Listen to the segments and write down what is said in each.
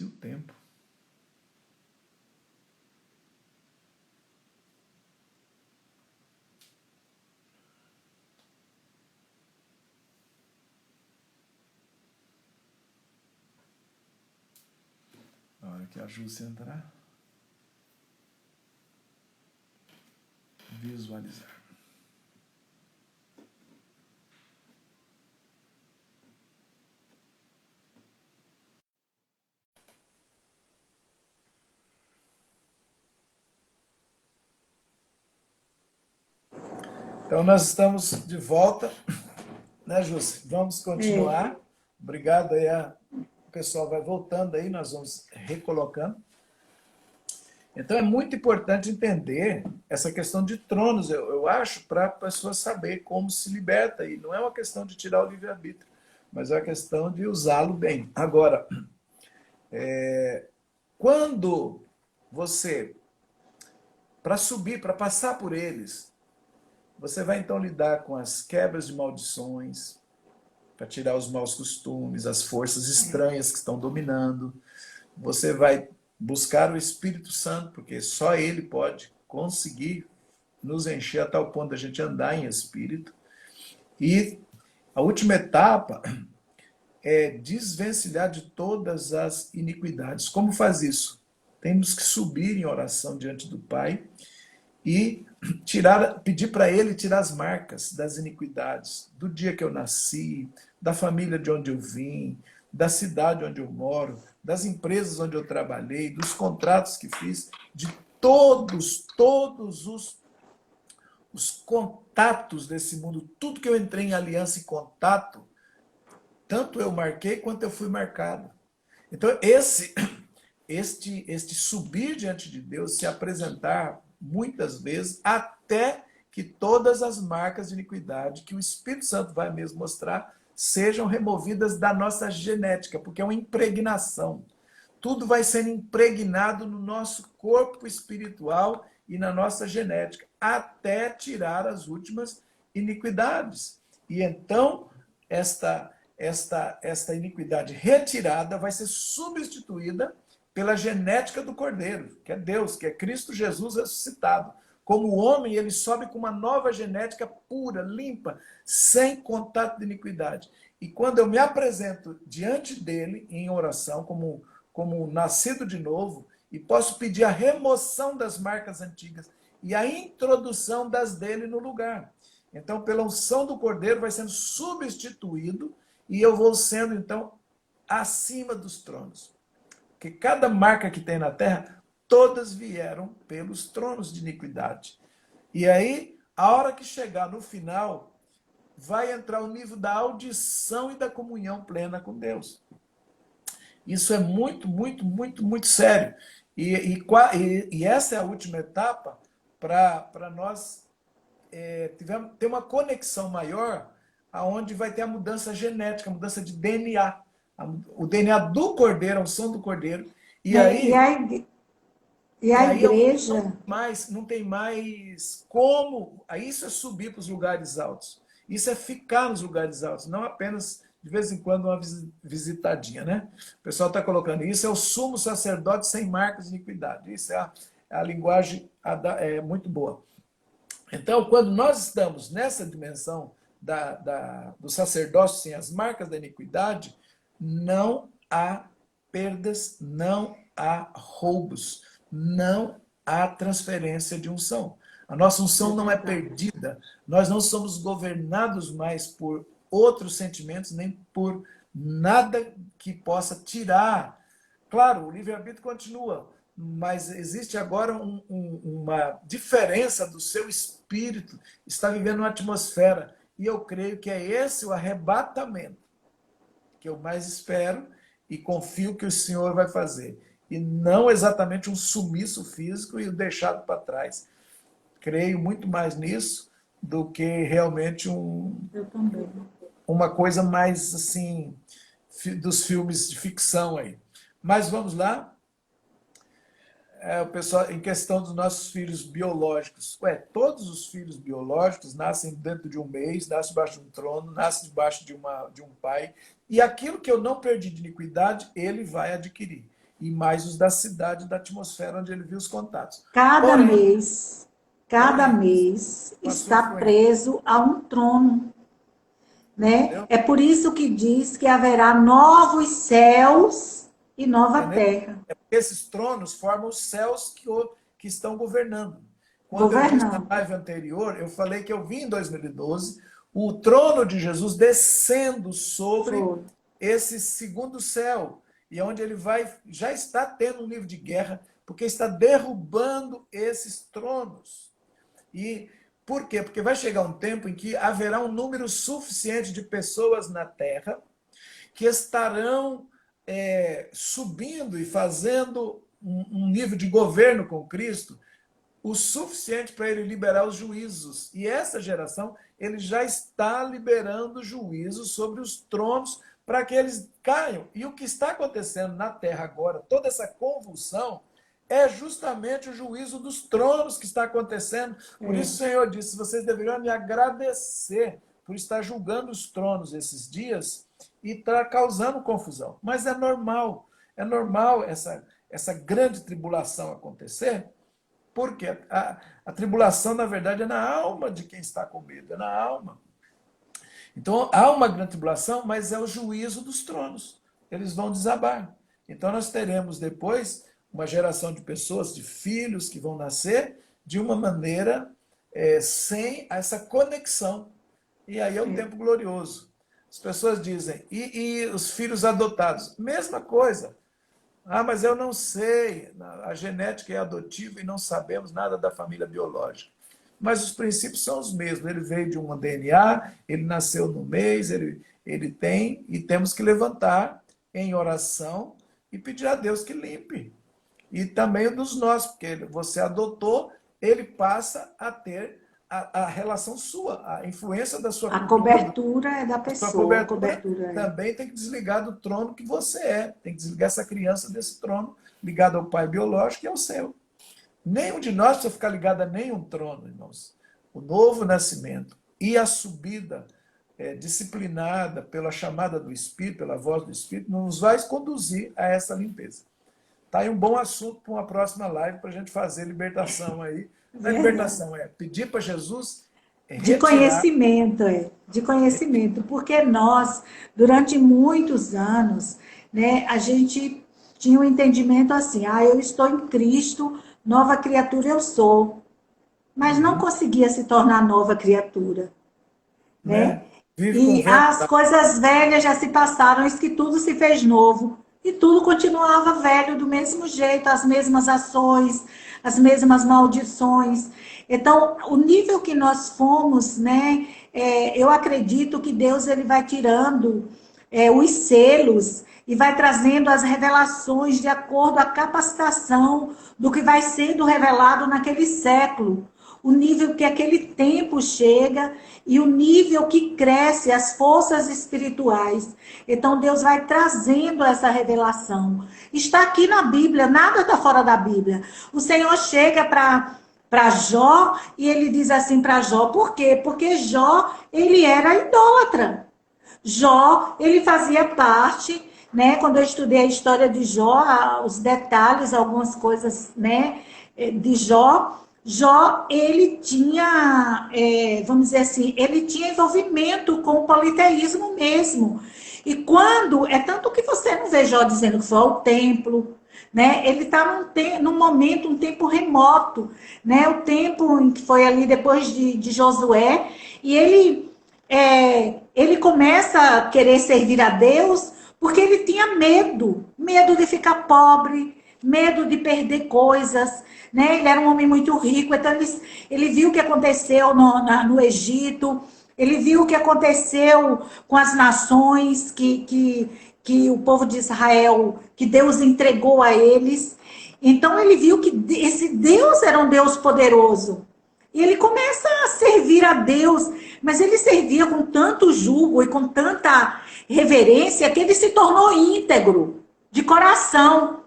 o tempo. Na hora que a Júcia entrar, visualizar. Então, nós estamos de volta, né, Júcia? Vamos continuar. Obrigado aí, o pessoal vai voltando aí, nós vamos recolocando. Então, é muito importante entender essa questão de tronos, eu acho, para a pessoa saber como se liberta. E não é uma questão de tirar o livre-arbítrio, mas é uma questão de usá-lo bem. Agora, quando você, para subir, para passar por eles, você vai então lidar com as quebras de maldições, para tirar os maus costumes, as forças estranhas que estão dominando. Você vai buscar o Espírito Santo, porque só ele pode conseguir nos encher a tal ponto da gente andar em espírito. E a última etapa é desvencilhar de todas as iniquidades. Como faz isso? Temos que subir em oração diante do Pai e pedir para ele tirar as marcas das iniquidades, do dia que eu nasci, da família de onde eu vim, da cidade onde eu moro, das empresas onde eu trabalhei, dos contratos que fiz, de todos os contatos desse mundo, tudo que eu entrei em aliança e contato, tanto eu marquei quanto eu fui marcado. Então, este subir diante de Deus, se apresentar muitas vezes, até que todas as marcas de iniquidade que o Espírito Santo vai mesmo mostrar sejam removidas da nossa genética, porque é uma impregnação. Tudo vai sendo impregnado no nosso corpo espiritual e na nossa genética, até tirar as últimas iniquidades. E então, esta iniquidade retirada vai ser substituída pela genética do Cordeiro, que é Deus, que é Cristo Jesus ressuscitado. Como homem, ele sobe com uma nova genética pura, limpa, sem contato de iniquidade. E quando eu me apresento diante dele, em oração, como nascido de novo, e posso pedir a remoção das marcas antigas e a introdução das dele no lugar. Então, pela unção do Cordeiro, vai sendo substituído e eu vou sendo, então, acima dos tronos. Porque cada marca que tem na terra, todas vieram pelos tronos de iniquidade. E aí, a hora que chegar no final, vai entrar o nível da audição e da comunhão plena com Deus. Isso é muito, muito, muito, muito sério. E essa é a última etapa para nós ter uma conexão maior, aonde vai ter a mudança genética, a mudança de DNA. O DNA do Cordeiro, a unção do Cordeiro. E aí a igreja... Não tem mais como... Isso é subir para os lugares altos. Isso é ficar nos lugares altos, não apenas, de vez em quando, uma visitadinha, né? O pessoal está colocando, isso é o sumo sacerdote sem marcas de iniquidade. Isso é a linguagem muito boa. Então, quando nós estamos nessa dimensão do sacerdócio sem as marcas da iniquidade, não há perdas, não há roubos, não há transferência de unção. A nossa unção não é perdida, nós não somos governados mais por outros sentimentos, nem por nada que possa tirar. Claro, o livre-arbítrio continua, mas existe agora uma diferença do seu espírito, está vivendo uma atmosfera, e eu creio que é esse o arrebatamento que eu mais espero e confio que o Senhor vai fazer. E não exatamente um sumiço físico e o deixado para trás. Creio muito mais nisso do que realmente uma coisa mais assim dos filmes de ficção aí. Mas vamos lá. O pessoal, em questão dos nossos filhos biológicos. Todos os filhos biológicos nascem dentro de um mês, nascem debaixo de um trono, nascem debaixo de um pai. E aquilo que eu não perdi de iniquidade, ele vai adquirir. e mais os da cidade, da atmosfera onde ele viu os contatos. Cada Porém, mês, cada mês com a sua está influência, preso a um trono, né? entendeu? É por isso que diz que haverá novos céus e nova terra. Esses tronos formam os céus que estão governando. Quando eu disse na Governando. live anterior, eu falei que eu vi em 2012 o trono de Jesus descendo sobre Foi. esse segundo céu, e onde ele já está tendo um livro de guerra, porque está derrubando esses tronos. E por quê? Porque vai chegar um tempo em que haverá um número suficiente de pessoas na Terra que estarão subindo e fazendo um nível de governo com Cristo o suficiente para ele liberar os juízos. E essa geração, ele já está liberando juízos sobre os tronos para que eles caiam. E o que está acontecendo na Terra agora, toda essa convulsão, é justamente o juízo dos tronos que está acontecendo. Por isso o Senhor disse, vocês deveriam me agradecer por estar julgando os tronos esses dias e estar causando confusão. Mas é normal essa grande tribulação acontecer, porque a tribulação, na verdade, é na alma de quem está com medo, é na alma. Então, há uma grande tribulação, mas é o juízo dos tronos. Eles vão desabar. Então, nós teremos depois uma geração de pessoas, de filhos que vão nascer de uma maneira sem essa conexão. E aí é um tempo glorioso. As pessoas dizem, e os filhos adotados? Mesma coisa. Ah, mas eu não sei, a genética é adotiva e não sabemos nada da família biológica. Mas os princípios são os mesmos. Ele veio de um DNA, ele nasceu no mês, ele tem, e temos que levantar em oração e pedir a Deus que limpe. E também o dos nossos, porque você adotou, ele passa a ter a relação sua, a influência da sua A cultura. cobertura é da A sua pessoa. A cobertura cobertura é. também tem que desligar do trono que você é. Tem que desligar essa criança desse trono, ligado ao pai biológico e ao seu. Nenhum de nós precisa ficar ligado a nenhum trono, irmãos. O novo nascimento e a subida disciplinada pela chamada do Espírito, pela voz do Espírito, nos vai conduzir a essa limpeza. Tá aí um bom assunto para uma próxima live, para a gente fazer libertação aí. Não é libertação, é pedir para Jesus De conhecimento, de conhecimento, porque nós, durante muitos anos, né, a gente tinha um entendimento assim, eu estou em Cristo, nova criatura eu sou, mas não conseguia se tornar nova criatura, né? E as coisas velhas já se passaram, eis que tudo se fez novo, e tudo continuava velho do mesmo jeito, as mesmas ações, as mesmas maldições. Então, o nível que nós fomos, né, eu acredito que Deus ele vai tirando os selos e vai trazendo as revelações de acordo com a capacitação do que vai sendo revelado naquele século. O nível que aquele tempo chega e o nível que cresce as forças espirituais. Então, Deus vai trazendo essa revelação. Está aqui na Bíblia, nada está fora da Bíblia. O Senhor chega para Jó e ele diz assim para Jó, por quê? Porque Jó, ele era idólatra. Jó, ele fazia parte, né? Quando eu estudei a história de Jó, os detalhes, algumas coisas, né, de Jó, ele tinha, vamos dizer assim, ele tinha envolvimento com o politeísmo mesmo. E quando, tanto que você não vê Jó dizendo que foi ao templo, né? Ele está num momento, um tempo remoto, né? O tempo em que foi ali depois de Josué, e ele começa a querer servir a Deus porque ele tinha medo de ficar pobre, medo de perder coisas, né? Ele era um homem muito rico, então ele viu o que aconteceu no Egito, ele viu o que aconteceu com as nações que o povo de Israel, que Deus entregou a eles. Então ele viu que esse Deus era um Deus poderoso. E ele começa a servir a Deus, mas ele servia com tanto jugo e com tanta reverência que ele se tornou íntegro, de coração.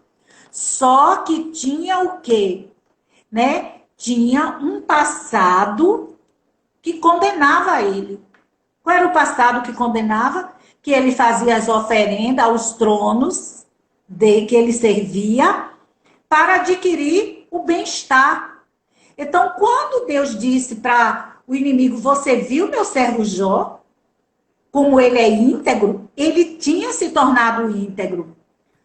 Só que tinha o quê? Né? Tinha um passado que condenava ele. Qual era o passado que condenava? Que ele fazia as oferendas aos tronos, que ele servia para adquirir o bem-estar. Então, quando Deus disse para o inimigo, você viu meu servo Jó? Como ele é íntegro, ele tinha se tornado íntegro.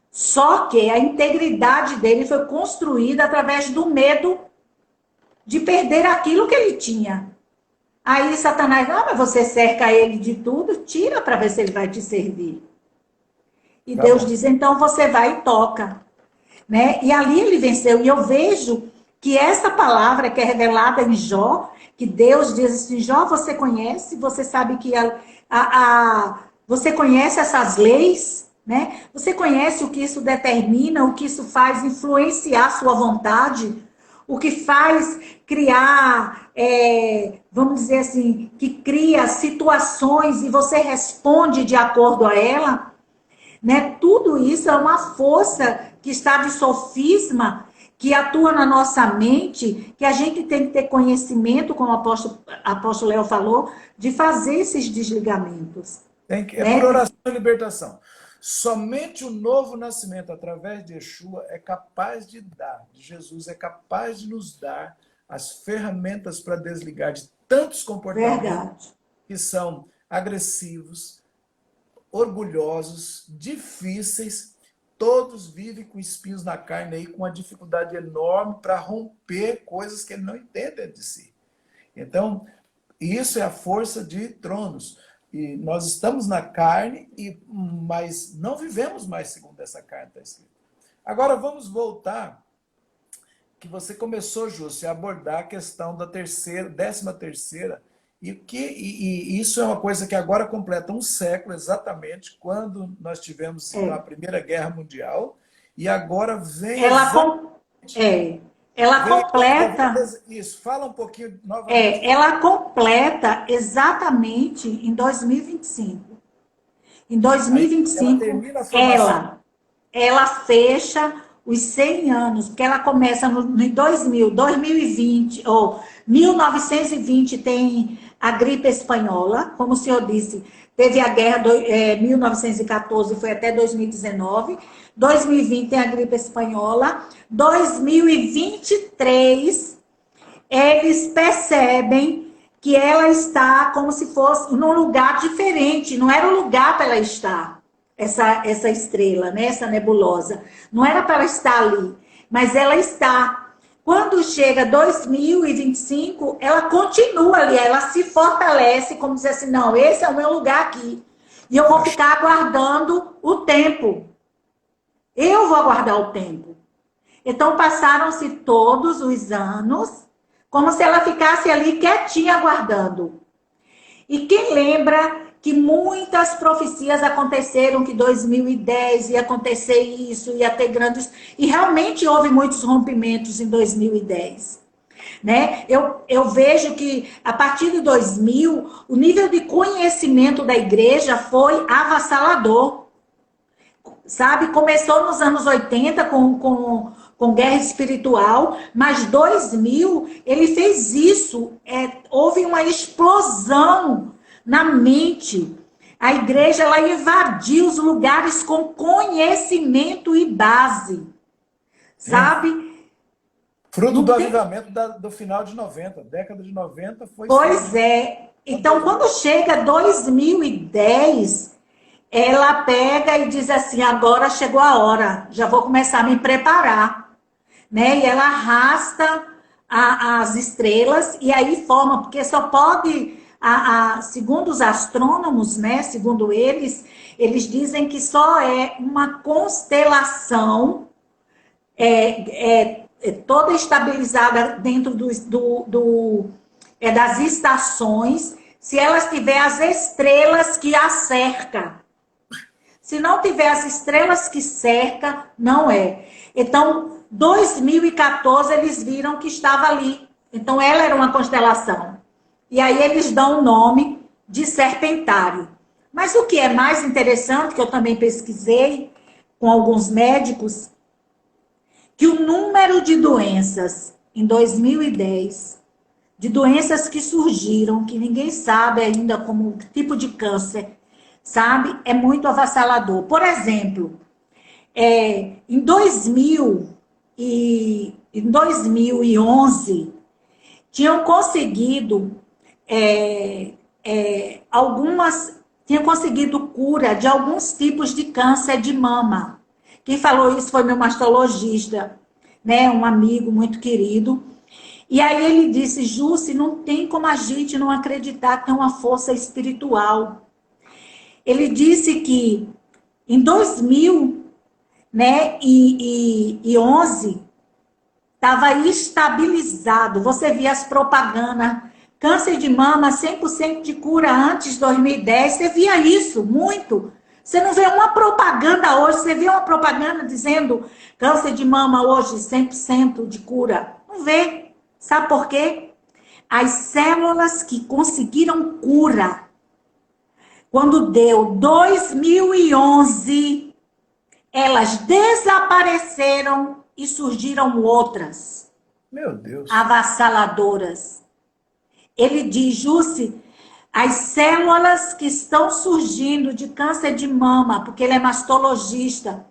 Só que a integridade dele foi construída através do medo de perder aquilo que ele tinha. Aí Satanás, mas você cerca ele de tudo, tira para ver se ele vai te servir. E Tá Deus bom. diz, então você vai e toca. Né? E ali ele venceu. E eu vejo que essa palavra que é revelada em Jó, que Deus diz assim, Jó, você conhece, você sabe que você conhece essas leis, né? Você conhece o que isso determina, o que isso faz influenciar a sua vontade, o que faz criar, vamos dizer assim, que cria situações e você responde de acordo a ela, né? Tudo isso é uma força que está de sofisma, que atua na nossa mente, que a gente tem que ter conhecimento, como o apóstolo Léo falou, de fazer esses desligamentos. É por oração e libertação. Somente o novo nascimento através de Yeshua é capaz de dar, de Jesus é capaz de nos dar as ferramentas para desligar de tantos comportamentos Verdade. que são agressivos, orgulhosos, difíceis. Todos vivem com espinhos na carne aí, com uma dificuldade enorme para romper coisas que ele não entende de si. Então, isso é a força de tronos. E nós estamos na carne, mas não vivemos mais segundo essa carne, está escrito. Agora vamos voltar, que você começou, Júcio, a abordar a questão da 13ª, e isso é uma coisa que agora completa um século, exatamente, quando nós tivemos a Primeira Guerra Mundial, e agora vem... Ela completa... Isso, fala um pouquinho novamente. Ela completa exatamente em 2025. Em 2025, ela termina a formação. ela fecha os 100 anos, porque ela começa em 2020, ou 1920 tem a gripe espanhola, como o senhor disse, teve a guerra 1914, foi até 2019, 2020 tem a gripe espanhola, 2023 eles percebem que ela está como se fosse num lugar diferente, não era o lugar para ela estar, essa estrela, né? Essa nebulosa. Não era para ela estar ali, mas ela está. Quando chega 2025, ela continua ali, ela se fortalece, como dizer assim, não, esse é o meu lugar aqui. E eu vou ficar aguardando o tempo. Eu vou aguardar o tempo. Então, passaram-se todos os anos, como se ela ficasse ali quietinha aguardando. E quem lembra que muitas profecias aconteceram, que 2010 ia acontecer isso, ia ter grandes... E realmente houve muitos rompimentos em 2010. Né? Eu vejo que a partir de 2000, o nível de conhecimento da igreja foi avassalador. Sabe? Começou nos anos 80 com guerra espiritual, mas 2000 ele fez isso. Houve uma explosão na mente. A igreja ela invadiu os lugares com conhecimento e base. Sabe? Fruto do avivamento do final de 90. Década de 90 foi... Pois é. Então, quando chega 2010... ela pega e diz assim, agora chegou a hora, já vou começar a me preparar, né? E ela arrasta as estrelas e aí forma, porque só pode, segundo os astrônomos, né? Segundo eles dizem que só é uma constelação toda estabilizada dentro das estações, se elas tiver as estrelas que a cercam. Se não tiver as estrelas que cerca, não é. Então, 2014, eles viram que estava ali. Então, ela era uma constelação. E aí, eles dão o nome de Serpentário. Mas o que é mais interessante, que eu também pesquisei com alguns médicos, que o número de doenças em 2010, de doenças que surgiram, que ninguém sabe ainda como tipo de câncer, sabe? É muito avassalador. Por exemplo, em 2011, tinham conseguido tinham conseguido cura de alguns tipos de câncer de mama. Quem falou isso foi meu mastologista, né, um amigo muito querido. E aí ele disse, Jússi, não tem como a gente não acreditar que tem uma força espiritual. Ele disse que em 2000, né, e 11, estava estabilizado. Você via as propagandas, câncer de mama, 100% de cura antes de 2010. Você via isso muito. Você não vê uma propaganda hoje, você vê uma propaganda dizendo câncer de mama hoje, 100% de cura. Não vê. Sabe por quê? As células que conseguiram cura, quando deu 2011, elas desapareceram e surgiram outras. Meu Deus. Avassaladoras. Ele diz, Jússi, as células que estão surgindo de câncer de mama, porque ele é mastologista,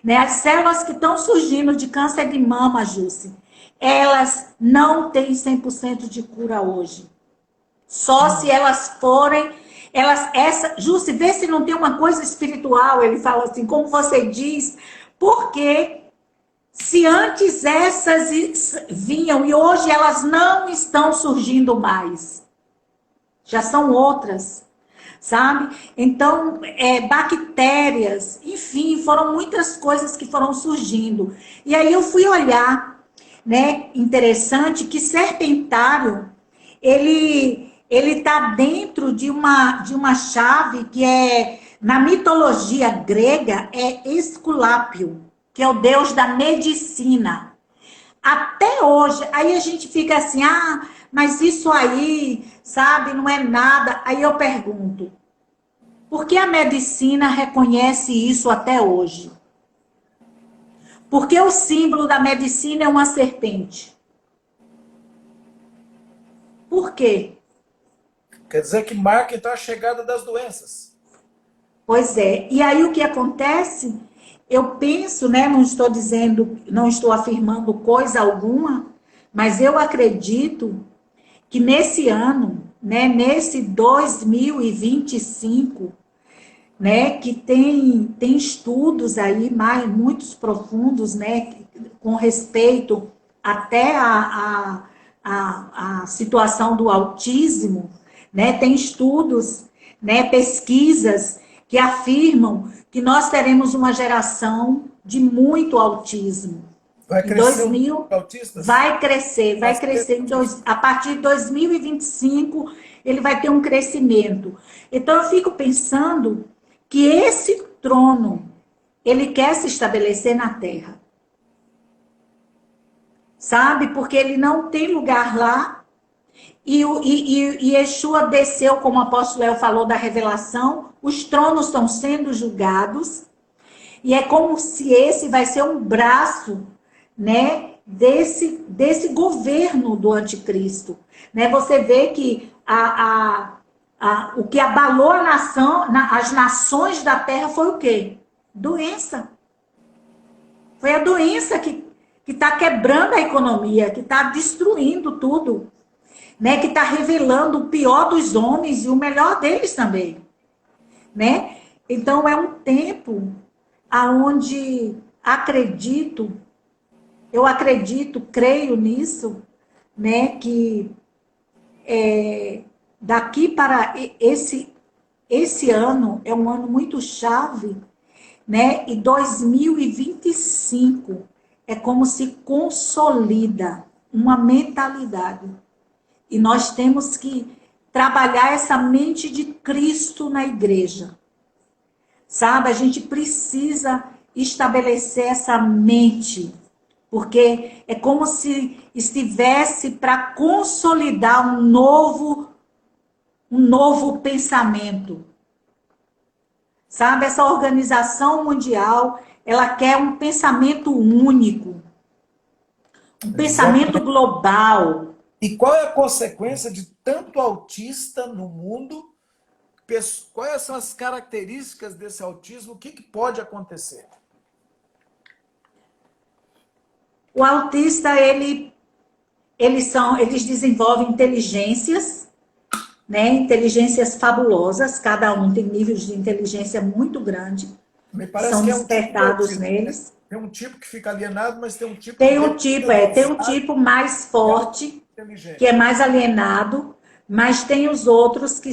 né? As células que estão surgindo de câncer de mama, Jússi, elas não têm 100% de cura hoje. Só se elas forem, Jússi, vê se não tem uma coisa espiritual, ele fala assim, como você diz, porque se antes essas vinham e hoje elas não estão surgindo mais. Já são outras, sabe? Então, bactérias, enfim, foram muitas coisas que foram surgindo. E aí eu fui olhar, né? Interessante que serpentário, ele está dentro de uma chave que na mitologia grega, é Esculápio, que é o deus da medicina. Até hoje, aí a gente fica assim, mas isso aí, sabe, não é nada. Aí eu pergunto, por que a medicina reconhece isso até hoje? Porque o símbolo da medicina é uma serpente. Por quê? Quer dizer que marca então a chegada das doenças. Pois é. E aí o que acontece? Eu penso, né, não estou dizendo, não estou afirmando coisa alguma, mas eu acredito que nesse ano, né, nesse 2025, né, que tem estudos aí muitos profundos, né, com respeito até a situação do autismo, né, tem estudos, né, pesquisas que afirmam que nós teremos uma geração de muito autismo. Vai Em crescer o número 2000, de autistas? vai crescer. A partir de 2025, ele vai ter um crescimento. Então, eu fico pensando que esse trono, ele quer se estabelecer na Terra. Sabe? Porque ele não tem lugar lá. E Yeshua desceu, como o apóstolo Léo falou da revelação, os tronos estão sendo julgados. E é como se esse vai ser um braço, né, desse governo do anticristo. Né? Você vê que o que abalou a nação, as nações da terra foi o quê? Doença. Foi a doença que está quebrando a economia, que está destruindo tudo, né? Que está revelando o pior dos homens e o melhor deles também. Né? Então é um tempo aonde eu acredito, creio nisso, né, que daqui para esse ano é um ano muito chave, né, e 2025 é como se consolida uma mentalidade. E nós temos que trabalhar essa mente de Cristo na igreja. Sabe, a gente precisa estabelecer essa mente, porque é como se estivesse para consolidar um novo pensamento. Sabe, essa organização mundial, ela quer um pensamento único, um pensamento global. E qual é a consequência de tanto autista no mundo? Quais são as características desse autismo? O que pode acontecer? O autista, eles desenvolvem inteligências, né? Inteligências fabulosas, cada um tem níveis de inteligência muito grande, Me que parece são que é um tipo de despertados autismo, né? neles. Tem um tipo que fica alienado, mas tem um tipo que Tem depois um tipo mais forte, que é inteligente. mais alienado, mas tem os outros que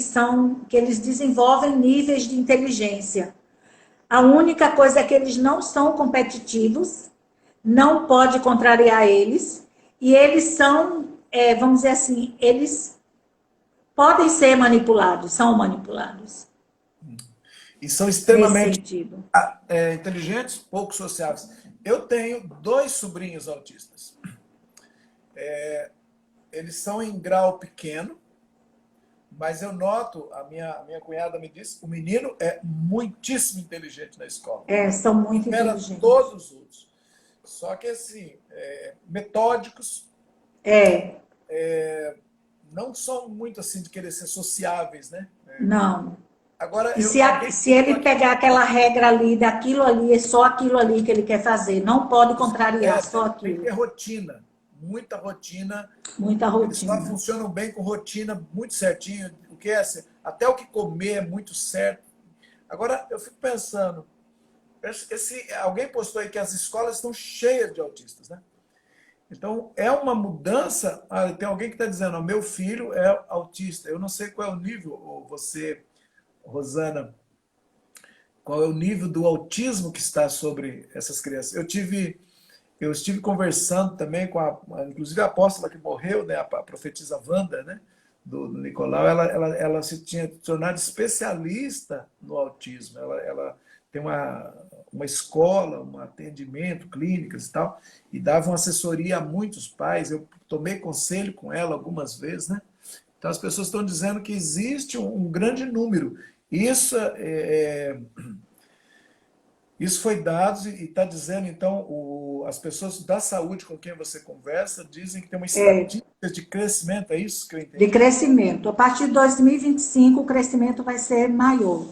eles desenvolvem níveis de inteligência. A única coisa é que eles não são competitivos, não pode contrariar eles, e eles são, vamos dizer assim, eles podem ser manipulados, são manipulados, E são nesse extremamente sentido. inteligentes, pouco sociáveis. Eu tenho dois sobrinhos autistas. Eles são em grau pequeno, mas eu noto, a minha cunhada me disse, o menino é muitíssimo inteligente na escola. São muito Supera inteligentes. todos os outros. Só que, assim, metódicos, É, não são muito assim de querer ser sociáveis, né? não. Agora, E alguém se postou ele aqui, pegar aquela regra ali, daquilo ali, é só aquilo ali que ele quer fazer. Não pode contrariar, só tem que ter aquilo. rotina, muita rotina. Muita Eles só rotina. funcionam bem com rotina muito certinho. O que é, até o que comer é muito certo. Agora, eu fico pensando, alguém postou aí que as escolas estão cheias de autistas, né? Então, é uma mudança. Tem alguém que está dizendo, meu filho é autista. Eu não sei qual é o nível, ou você, Rosana, qual é o nível do autismo que está sobre essas crianças. Eu estive conversando também com inclusive a apóstola que morreu, né, a profetisa Wanda, né, do Nicolau. Ela se tinha tornado especialista no autismo. Ela tem uma escola, um atendimento, clínicas e tal, e dava uma assessoria a muitos pais. Eu tomei conselho com ela algumas vezes, né? Então as pessoas estão dizendo que existe um grande número. Isso isso foi dado e está dizendo, então, as pessoas da saúde com quem você conversa dizem que tem uma estatística de crescimento, é isso que eu De entendi? crescimento. A partir de 2025, o crescimento vai ser maior.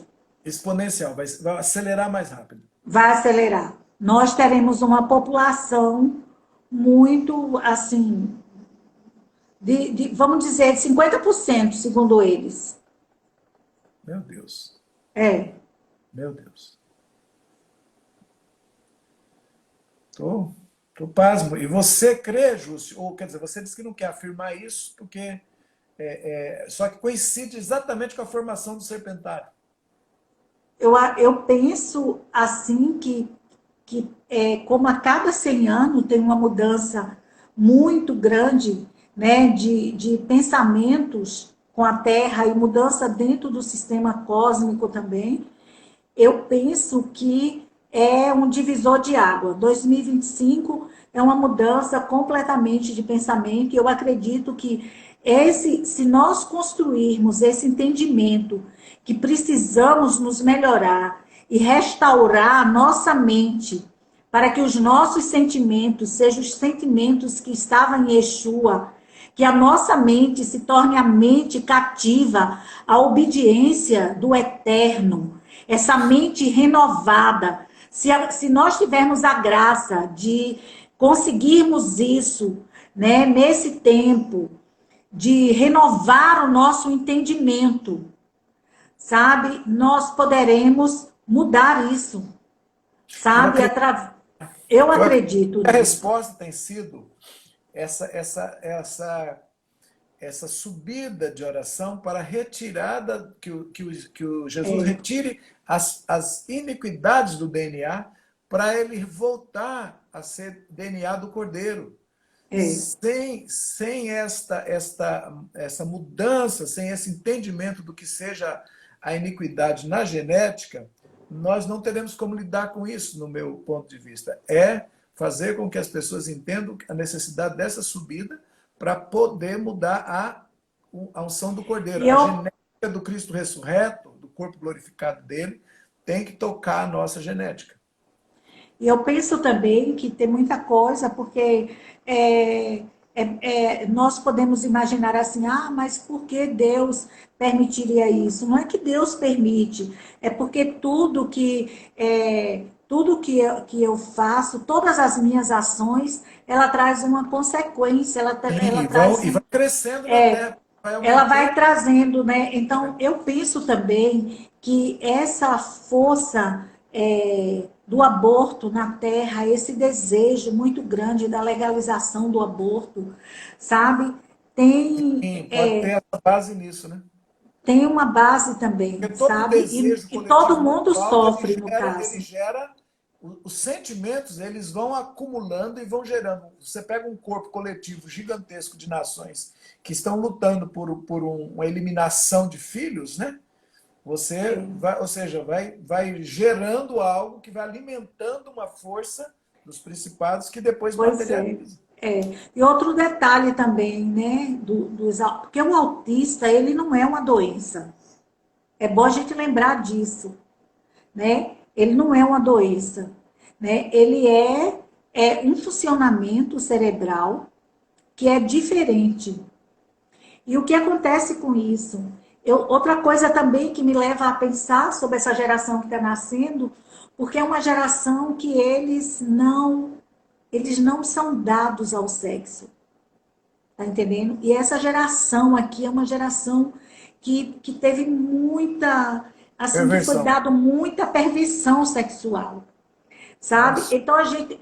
Exponencial, vai acelerar mais rápido. Vai acelerar. Nós teremos uma população muito, assim, vamos dizer, de 50%, segundo eles. Meu Deus, É. meu Deus. Tô pasmo. E você crê, Júcio? Ou quer dizer, você disse que não quer afirmar isso porque só que coincide exatamente com a formação do serpentário. Eu penso assim como a cada 100 anos tem uma mudança muito grande, né, de pensamentos com a Terra e mudança dentro do sistema cósmico também, eu penso que é um divisor de água. 2025 é uma mudança completamente de pensamento e eu acredito que se nós construirmos esse entendimento que precisamos nos melhorar e restaurar a nossa mente para que os nossos sentimentos sejam os sentimentos que estavam em Yeshua, que a nossa mente se torne a mente cativa à obediência do eterno, essa mente renovada. Se nós tivermos a graça de conseguirmos isso, né, nesse tempo, de renovar o nosso entendimento, sabe? Nós poderemos mudar isso, Eu sabe? acredito, Eu eu acredito acredito que a nisso. resposta tem sido essa, essa, essa, essa subida de oração para a retirada, que o Jesus É, retire as iniquidades do DNA para ele voltar a ser DNA do Cordeiro. é. Sem essa mudança, sem esse entendimento do que seja a iniquidade na genética, nós não teremos como lidar com isso, no meu ponto de vista. É fazer com que as pessoas entendam a necessidade dessa subida para poder mudar a unção do Cordeiro. E A eu, genética do Cristo ressurreto, do corpo glorificado dele, tem que tocar a nossa genética. E eu penso também que tem muita coisa, porque nós podemos imaginar assim, mas por que Deus permitiria isso? Não é que Deus permite, é porque tudo que eu faço, todas as minhas ações, ela traz uma consequência, ela traz E vai crescendo na é, terra, vai ela aumentando. vai trazendo, né? Então, eu penso também que essa força do aborto na Terra, esse desejo muito grande da legalização do aborto, sabe? Tem, Sim, pode ter essa base nisso, né? tem uma base também, Porque todo sabe? desejo E todo coletivo muito mundo alto, sofre, no ele caso. gera os sentimentos, eles vão acumulando e vão gerando. Você pega um corpo coletivo gigantesco de nações que estão lutando por uma eliminação de filhos, né? Você vai, ou seja, vai gerando algo que vai alimentando uma força dos principados que depois Pois é. materializa. E outro detalhe também, né? Porque o autista, ele não é uma doença. É bom a gente lembrar disso, né? Ele não é uma doença, né? Ele é um funcionamento cerebral que é diferente. E o que acontece com isso? Outra coisa também que me leva a pensar sobre essa geração que está nascendo, porque é uma geração que eles não são dados ao sexo, tá entendendo? E essa geração aqui é uma geração que teve muita, assim, que foi Perversão. dado muita perversão sexual, sabe? Nossa. Então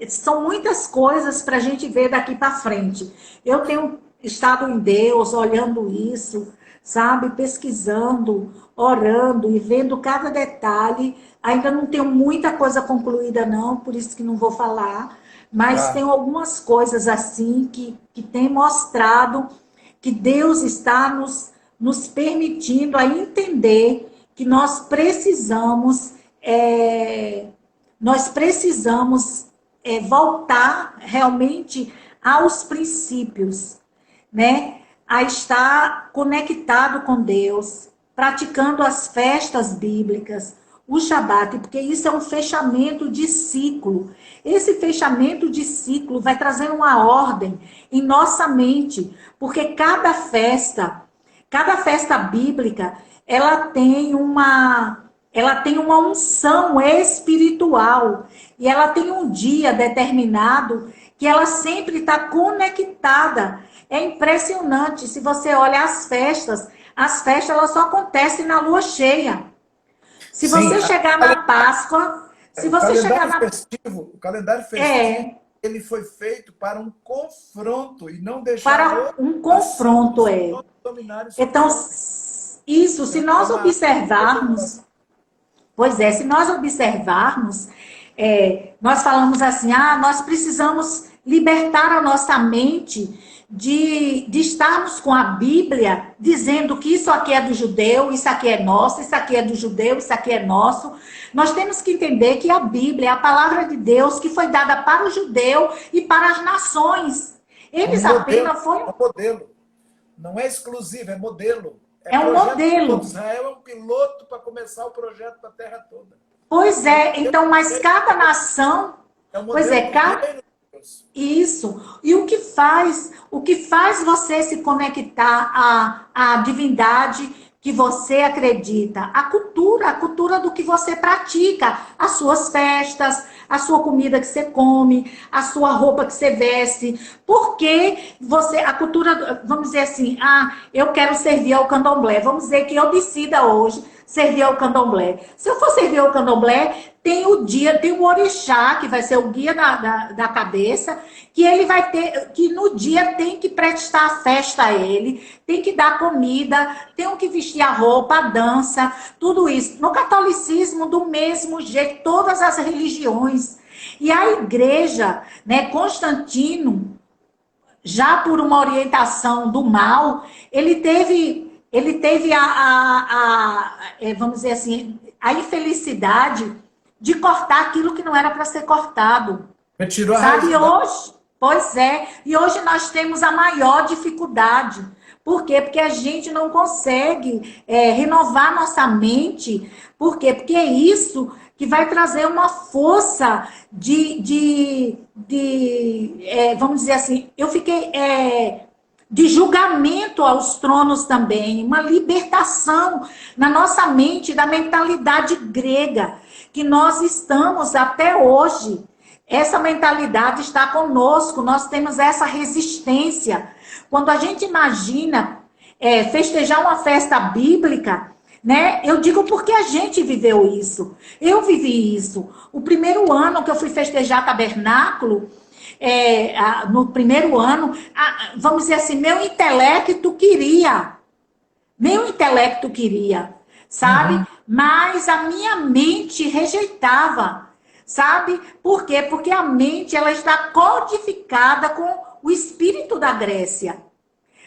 são muitas coisas para a gente ver daqui para frente. Eu tenho estado em Deus, olhando isso, sabe? Pesquisando, orando e vendo cada detalhe. Ainda não tenho muita coisa concluída não, por isso que não vou falar, mas tem Tá. algumas coisas assim que tem mostrado que Deus está nos permitindo a entender que é, nós precisamos voltar realmente aos princípios, né? A estar conectado com Deus, praticando as festas bíblicas, o Shabat, porque isso é um fechamento de ciclo. Esse fechamento de ciclo vai trazendo uma ordem em nossa mente, porque cada festa bíblica, ela tem uma unção espiritual e ela tem um dia determinado que ela sempre está conectada. É impressionante. Se você olha as festas elas só acontecem na lua cheia. Se Sim, você chegar na Páscoa, se você chegar na. o calendário festivo, É, ele foi feito para um confronto e não deixar a para outra um nação confronto, os é. povos dominarem sobre Então, os homens. isso, se É nós uma observarmos. Pois é, se nós observarmos, nós falamos assim, nós precisamos libertar a nossa mente de estarmos com a Bíblia dizendo que isso aqui é do judeu, isso aqui é nosso, isso aqui é do judeu, isso aqui é nosso. Nós temos que entender que a Bíblia é a palavra de Deus que foi dada para o judeu e para as nações. como Eles modelo, apenas foi é um modelo. Não é exclusivo, é modelo. É um projeto piloto. modelo. Israel é um piloto para começar o projeto para a terra toda. Pois É um é, então, mas cada nação, pois modelo é, do reino de Deus. isso. E o que faz você se conectar à divindade que você acredita? A cultura do que você pratica, as suas festas, a sua comida que você come, a sua roupa que você veste. Porque a cultura, vamos dizer assim, eu quero servir ao candomblé. Vamos dizer que eu decida hoje servir ao candomblé. Se eu for servir ao candomblé, tem o orixá, que vai ser o guia da cabeça, que ele vai ter, que no dia tem que prestar a festa a ele, tem que dar comida, tem que vestir a roupa, a dança, tudo isso. No catolicismo, do mesmo jeito, todas as religiões. E a igreja, né, Constantino, já por uma orientação do mal, ele teve vamos dizer assim, a infelicidade de cortar aquilo que não era para ser cortado. Retirou a raiz Sabe, do mal. hoje, pois é, e hoje nós temos a maior dificuldade. Por quê? Porque a gente não consegue renovar nossa mente. Por quê? Porque é isso que vai trazer uma força vamos dizer assim, eu fiquei de julgamento aos tronos também, uma libertação na nossa mente da mentalidade grega, que nós estamos até hoje. Essa mentalidade está conosco, nós temos essa resistência. Quando a gente imagina festejar uma festa bíblica, né? Eu digo porque a gente viveu isso. Eu vivi isso. O primeiro ano que eu fui festejar tabernáculo, no primeiro ano, vamos dizer assim, meu intelecto queria. Meu intelecto queria, sabe? Uhum. Mas a minha mente rejeitava, sabe? Por quê? Porque a mente, ela está codificada com o espírito da Grécia,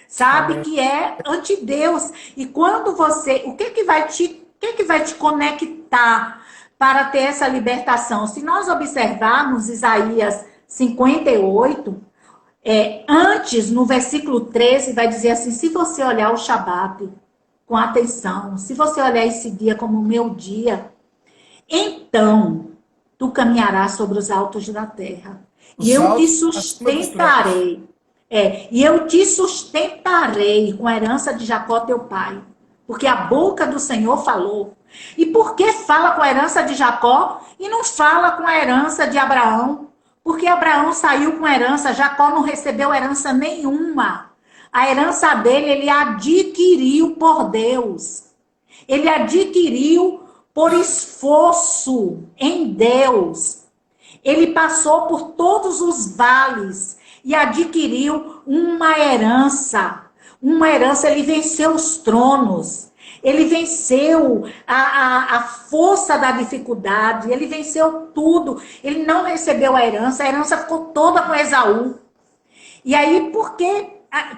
sabe? Amém. Que é antideus. E quando você, o que que vai te conectar para ter essa libertação? Se nós observarmos Isaías 58, antes, no versículo 13, vai dizer assim: se você olhar o Shabat com atenção, se você olhar esse dia como o meu dia, então tu caminharás sobre os altos da terra. E Os eu te altos acima dos tronos. sustentarei. E eu te sustentarei com a herança de Jacó, teu pai. Porque a boca do Senhor falou. E por que fala com a herança de Jacó e não fala com a herança de Abraão? Porque Abraão saiu com herança, Jacó não recebeu herança nenhuma. A herança dele, ele adquiriu por Deus. Ele adquiriu por esforço em Deus. Ele passou por todos os vales e adquiriu uma herança. Uma herança, ele venceu os tronos. Ele venceu a força da dificuldade, ele venceu tudo. Ele não recebeu a herança ficou toda com Esaú. E aí, porque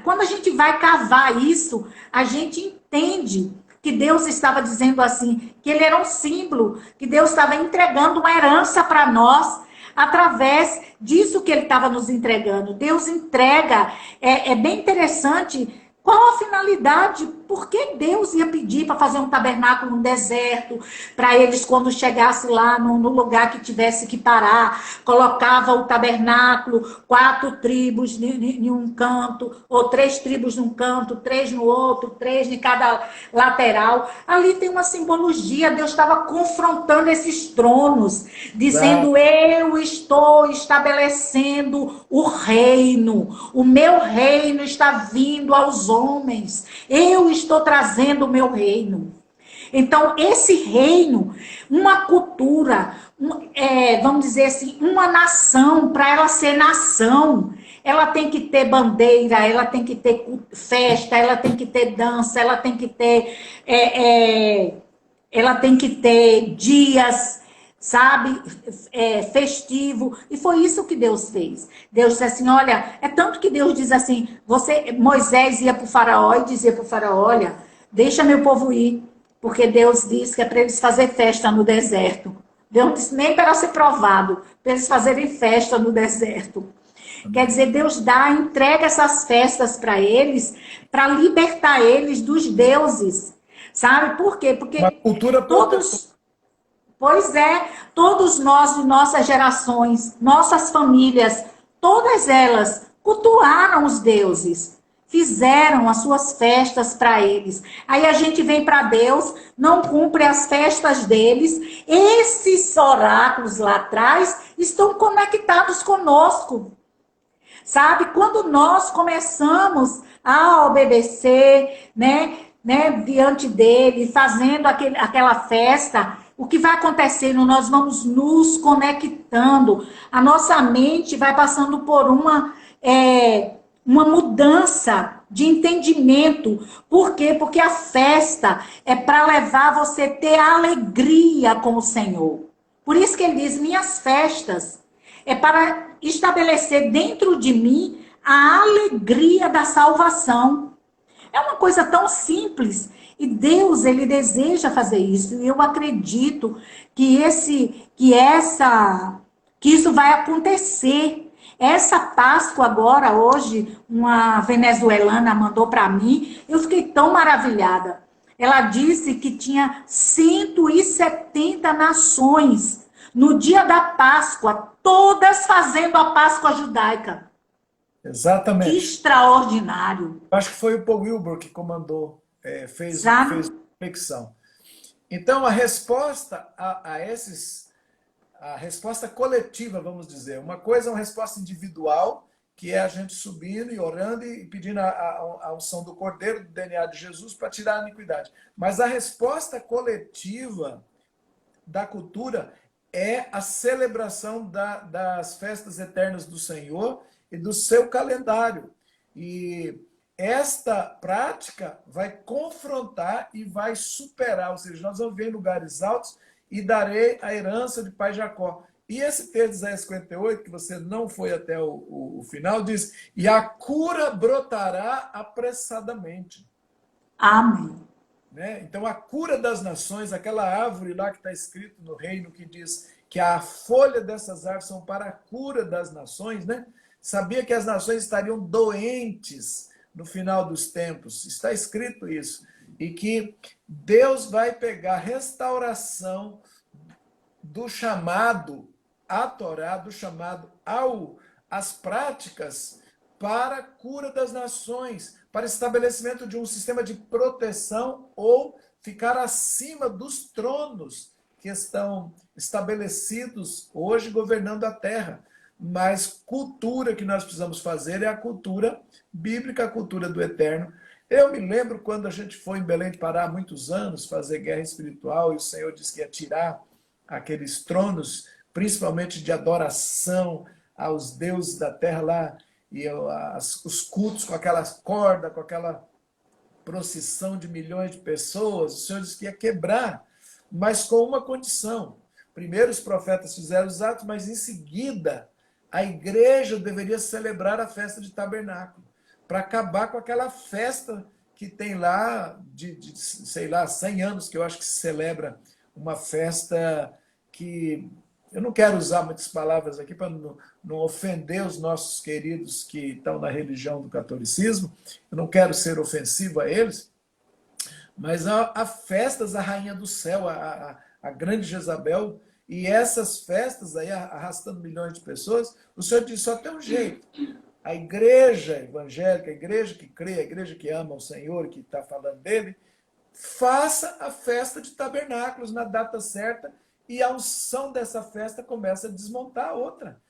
quando a gente vai cavar isso, a gente entende que Deus estava dizendo assim, que ele era um símbolo, que Deus estava entregando uma herança para nós, através disso que ele estava nos entregando. Deus entrega, é bem interessante. Qual a finalidade? Por que Deus ia pedir para fazer um tabernáculo no deserto? Para eles, quando chegasse lá no lugar que tivesse que parar, colocava o tabernáculo, 4 tribos em um canto, ou 3 tribos num canto, 3 no outro, 3 em cada lateral. Ali tem uma simbologia. Deus estava confrontando esses tronos, dizendo: eu estou estabelecendo o reino. O meu reino está vindo aos homens. Eu estou trazendo o meu reino. Então, esse reino, uma cultura, vamos dizer assim, uma nação, para ela ser nação, ela tem que ter bandeira, ela tem que ter festa, ela tem que ter dança, ela tem que ter, ela tem que ter dias, sabe, festivo. E foi isso que Deus fez. Deus disse assim, olha, é tanto que Deus diz assim, Moisés ia para o faraó e dizia para o faraó, olha, deixa meu povo ir, porque Deus disse que é para eles fazer festa no deserto. Deus disse nem para ser provado, para eles fazerem festa no deserto. Quer dizer, Deus entrega essas festas para eles, para libertar eles dos deuses. Sabe por quê? Porque Uma cultura todos... Pois todos nós de nossas gerações, nossas famílias, todas elas cultuaram os deuses, fizeram as suas festas para eles. Aí a gente vem para Deus, não cumpre as festas deles, esses oráculos lá atrás estão conectados conosco. Sabe, quando nós começamos a obedecer, né, diante dele, fazendo aquela festa, o que vai acontecendo? Nós vamos nos conectando. A nossa mente vai passando por uma mudança de entendimento. Por quê? Porque a festa é para levar você a ter alegria com o Senhor. Por isso que ele diz, minhas festas é para estabelecer dentro de mim a alegria da salvação. É uma coisa tão simples. E Deus, ele deseja fazer isso. E eu acredito que isso vai acontecer. Essa Páscoa agora, hoje, uma venezuelana mandou para mim, eu fiquei tão maravilhada. Ela disse que tinha 170 nações no dia da Páscoa, todas fazendo a Páscoa judaica. Exatamente. Que extraordinário. Acho que foi o Paul Wilbur que comandou, fez Sabe? reflexão. Então, a resposta a resposta coletiva, vamos dizer, uma coisa é uma resposta individual, que é a gente subindo e orando e pedindo a unção do Cordeiro, do DNA de Jesus, para tirar a iniquidade. Mas a resposta coletiva da cultura é a celebração das festas eternas do Senhor e do seu calendário. E esta prática vai confrontar e vai superar, ou seja, nós vamos ver em lugares altos e darei a herança de pai Jacó. E esse texto de Isaías 58, que você não foi até o final, diz, e a cura brotará apressadamente. Amém. Né? Então, a cura das nações, aquela árvore lá que está escrito no reino, que diz que a folha dessas árvores são para a cura das nações, né? Sabia que as nações estariam doentes no final dos tempos, está escrito isso. E que Deus vai pegar restauração do chamado à Torá, do chamado às práticas para a cura das nações, para estabelecimento de um sistema de proteção ou ficar acima dos tronos que estão estabelecidos hoje governando a terra. Mas cultura que nós precisamos fazer é a cultura bíblica, a cultura do eterno. Eu me lembro quando a gente foi em Belém do Pará há muitos anos fazer guerra espiritual e o Senhor disse que ia tirar aqueles tronos, principalmente de adoração aos deuses da terra lá, e os cultos com aquelas cordas, com aquela procissão de milhões de pessoas, o Senhor disse que ia quebrar, mas com uma condição. Primeiro os profetas fizeram os atos, mas em seguida a igreja deveria celebrar a festa de tabernáculo, para acabar com aquela festa que tem lá sei lá, 100 anos, que eu acho que se celebra uma festa que... Eu não quero usar muitas palavras aqui para não ofender os nossos queridos que estão na religião do catolicismo, eu não quero ser ofensivo a eles, mas há festas da Rainha do Céu, a grande Jezabel, e essas festas aí arrastando milhões de pessoas, o Senhor disse, só tem um jeito. A igreja evangélica, a igreja que crê, a igreja que ama o Senhor, que está falando dele, faça a festa de tabernáculos na data certa e a unção dessa festa começa a desmontar a outra.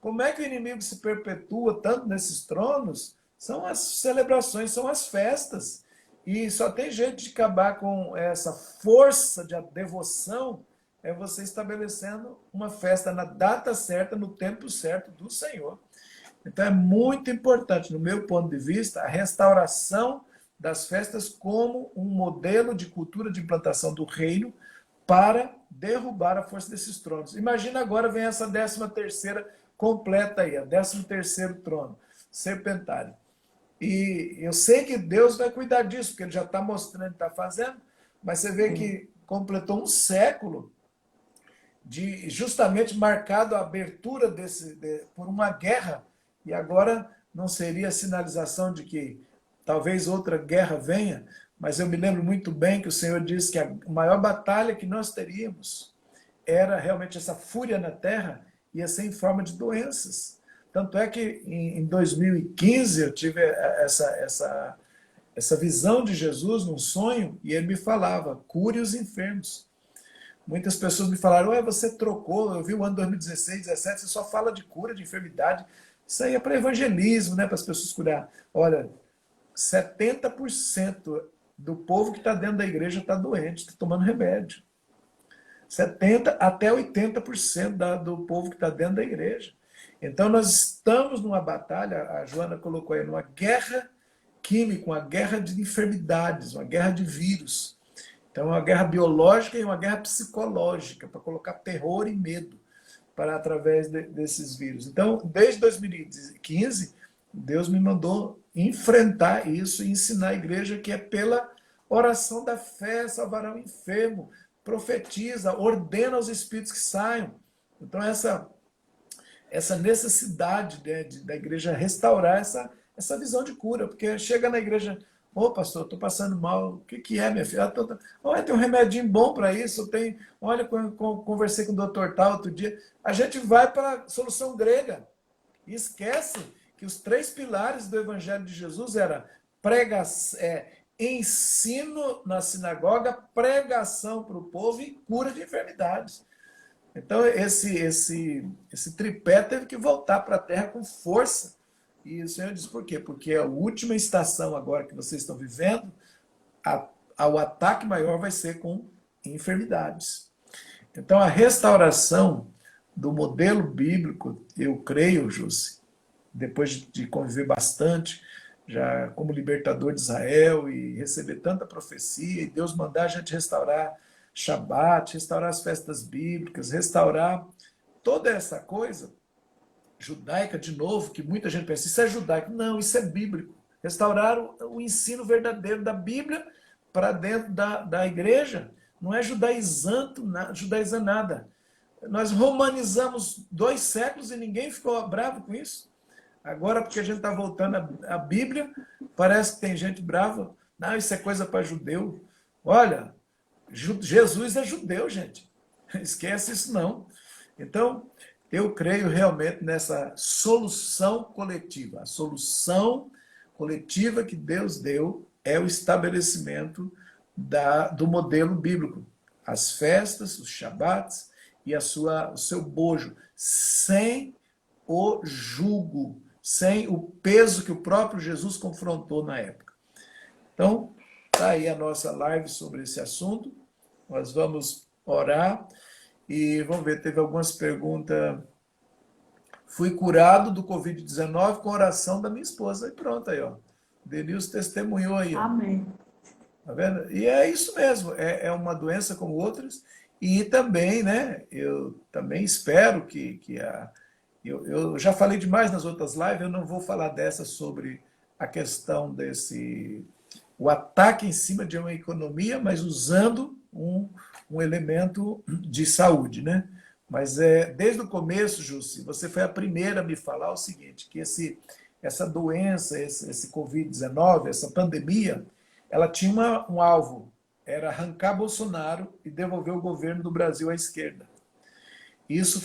Como é que o inimigo se perpetua tanto nesses tronos? São as celebrações, são as festas. E só tem jeito de acabar com essa força de devoção é você estabelecendo uma festa na data certa, no tempo certo do Senhor. Então é muito importante, no meu ponto de vista, a restauração das festas como um modelo de cultura de implantação do reino para derrubar a força desses tronos. Imagina agora vem essa 13ª completa aí, a 13º trono, serpentário. E eu sei que Deus vai cuidar disso, porque ele já está mostrando, está fazendo, mas você vê que completou um século de justamente marcado a abertura por uma guerra, e agora não seria sinalização de que talvez outra guerra venha, mas eu me lembro muito bem que o Senhor disse que a maior batalha que nós teríamos era realmente essa fúria na terra, ia ser em forma de doenças. Tanto é que em 2015 eu tive essa visão de Jesus num sonho, e ele me falava, cure os enfermos. Muitas pessoas me falaram, ué, você trocou, eu vi o ano 2016, 2017, você só fala de cura, de enfermidade. Isso aí é para evangelismo, né, para as pessoas curar. Olha, 70% do povo que está dentro da igreja está doente, está tomando remédio. 70% até 80% do povo que está dentro da igreja. Então nós estamos numa batalha, a Joana colocou aí, numa guerra química, uma guerra de enfermidades, uma guerra de vírus. Então, uma guerra biológica e uma guerra psicológica, para colocar terror e medo através desses vírus. Então, desde 2015, Deus me mandou enfrentar isso e ensinar a igreja que é pela oração da fé, salvará o enfermo, profetiza, ordena aos espíritos que saiam. Então, essa necessidade da igreja restaurar essa visão de cura, porque chega na igreja... Ô, pastor, estou passando mal. O que é, minha filha? Olha, tem um remedinho bom para isso. Olha, conversei com o doutor tal outro dia. A gente vai para a solução grega e esquece que os 3 pilares do Evangelho de Jesus eram ensino na sinagoga, pregação para o povo e cura de enfermidades. Então, esse tripé teve que voltar para a terra com força. E o Senhor diz por quê? Porque a última estação agora que vocês estão vivendo, o ataque maior vai ser com enfermidades. Então, a restauração do modelo bíblico, eu creio, José, depois de conviver bastante, já como libertador de Israel e receber tanta profecia, e Deus mandar a gente restaurar Shabat, restaurar as festas bíblicas, restaurar toda essa coisa judaica, de novo, que muita gente pensa, isso é judaico. Não, isso é bíblico. Restaurar o ensino verdadeiro da Bíblia para dentro da igreja. Não é judaizando nada. Nós romanizamos 2 séculos e ninguém ficou bravo com isso. Agora, porque a gente está voltando à Bíblia, parece que tem gente brava. Não, isso é coisa para judeu. Olha, Jesus é judeu, gente. Esquece isso não. Então, eu creio realmente nessa solução coletiva. A solução coletiva que Deus deu é o estabelecimento do modelo bíblico. As festas, os shabats e o seu bojo, sem o jugo, sem o peso que o próprio Jesus confrontou na época. Então, está aí a nossa live sobre esse assunto. Nós vamos orar e vamos ver, teve algumas perguntas. Fui curado do Covid-19 com a oração da minha esposa. E pronto aí, ó. Denilson testemunhou aí. Ó. Amém. Tá vendo? E é isso mesmo, é uma doença como outras. E também, né, eu também espero eu já falei demais nas outras lives, eu não vou falar dessa sobre a questão o ataque em cima de uma economia, mas usando um elemento de saúde, né? Mas desde o começo, Jussi, você foi a primeira a me falar o seguinte, que essa doença, esse Covid-19, essa pandemia, ela tinha um alvo, era arrancar Bolsonaro e devolver o governo do Brasil à esquerda. Isso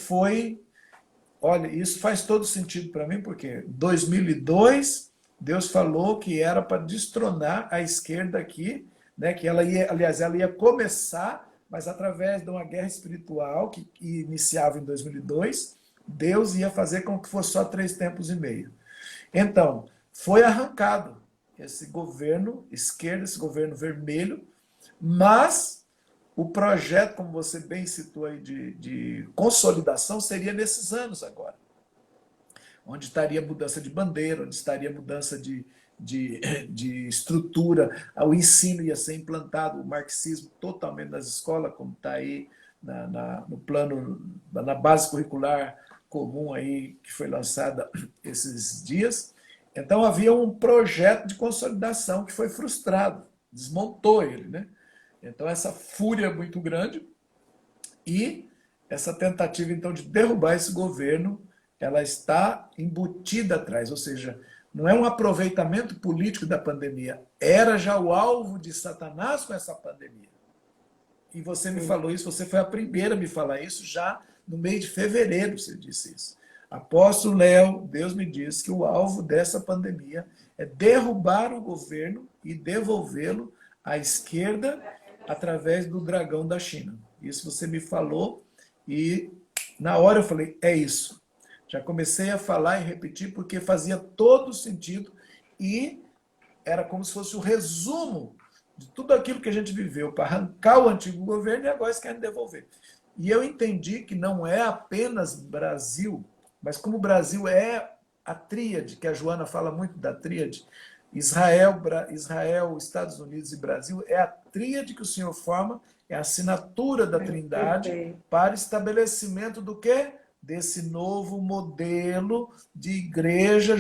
faz todo sentido para mim, porque em 2002, Deus falou que era para destronar a esquerda aqui, né, que ela ia começar, mas através de uma guerra espiritual que iniciava em 2002, Deus ia fazer com que fosse só 3 tempos e meio. Então, foi arrancado esse governo esquerdo, esse governo vermelho, mas o projeto, como você bem citou aí, de consolidação seria nesses anos agora. Onde estaria mudança de bandeira, onde estaria mudança de estrutura, o ensino ia ser implantado, o marxismo totalmente nas escolas, como está aí no plano, na base curricular comum aí, que foi lançada esses dias. Então havia um projeto de consolidação que foi frustrado, desmontou ele, né? Então essa fúria muito grande e essa tentativa então de derrubar esse governo, ela está embutida atrás, ou seja, não é um aproveitamento político da pandemia, era já o alvo de Satanás com essa pandemia. E você me falou isso, você foi a primeira a me falar isso já no mês de fevereiro, você disse isso. Apóstolo Léo, Deus me disse que o alvo dessa pandemia é derrubar o governo e devolvê-lo à esquerda através do dragão da China. Isso você me falou e na hora eu falei, é isso. Já comecei a falar e repetir porque fazia todo sentido e era como se fosse o resumo de tudo aquilo que a gente viveu para arrancar o antigo governo e agora eles querem devolver. E eu entendi que não é apenas Brasil, mas como o Brasil é a tríade, que a Joana fala muito da tríade, Israel, Estados Unidos e Brasil, é a tríade que o Senhor forma, é a assinatura da Trindade para estabelecimento do quê? Desse novo modelo de igreja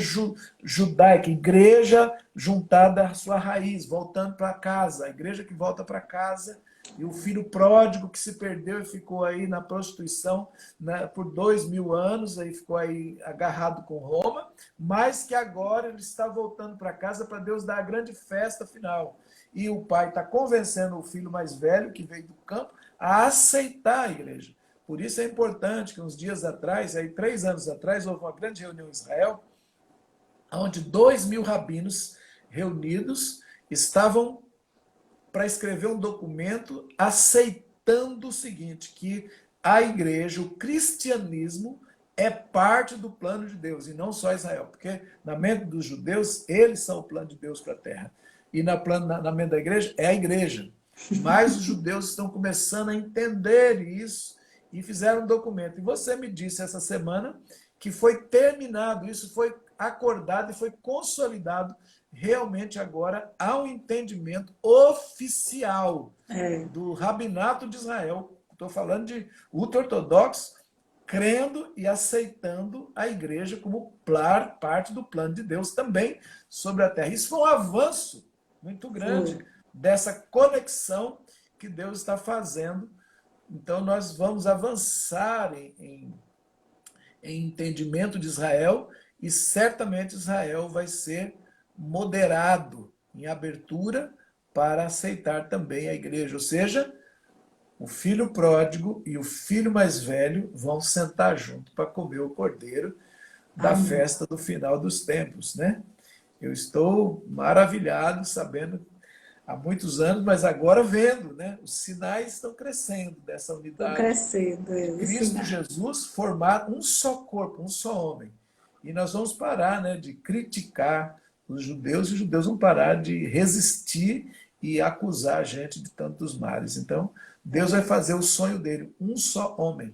judaica, igreja juntada à sua raiz, voltando para casa, a igreja que volta para casa, e o filho pródigo que se perdeu e ficou aí na prostituição, né, por 2000 anos, aí ficou aí agarrado com Roma, mas que agora ele está voltando para casa para Deus dar a grande festa final. E o pai está convencendo o filho mais velho, que veio do campo, a aceitar a igreja. Por isso é importante que uns dias atrás, aí 3 anos atrás, houve uma grande reunião em Israel, onde 2000 rabinos reunidos estavam para escrever um documento aceitando o seguinte, que a igreja, o cristianismo, é parte do plano de Deus, e não só Israel, porque na mente dos judeus, eles são o plano de Deus para a terra. E na mente da igreja, é a igreja. Mas os judeus estão começando a entender isso e fizeram um documento. E você me disse essa semana que foi terminado, isso foi acordado e foi consolidado. Realmente agora há um entendimento oficial do Rabinato de Israel. Estou falando de ultra-ortodoxos, crendo e aceitando a igreja como parte do plano de Deus também sobre a terra. Isso foi um avanço muito grande dessa conexão que Deus está fazendo. Então, nós vamos avançar em entendimento de Israel e certamente Israel vai ser moderado em abertura para aceitar também a igreja. Ou seja, o filho pródigo e o filho mais velho vão sentar junto para comer o cordeiro da festa do final dos tempos, né? Eu estou maravilhado, sabendo há muitos anos, mas agora vendo, né? Os sinais estão crescendo dessa unidade. Estão crescendo, Cristo Jesus formar um só corpo, um só homem. E nós vamos parar, né, de criticar os judeus, e os judeus vão parar de resistir e acusar a gente de tantos males. Então, Deus vai fazer o sonho dele, um só homem,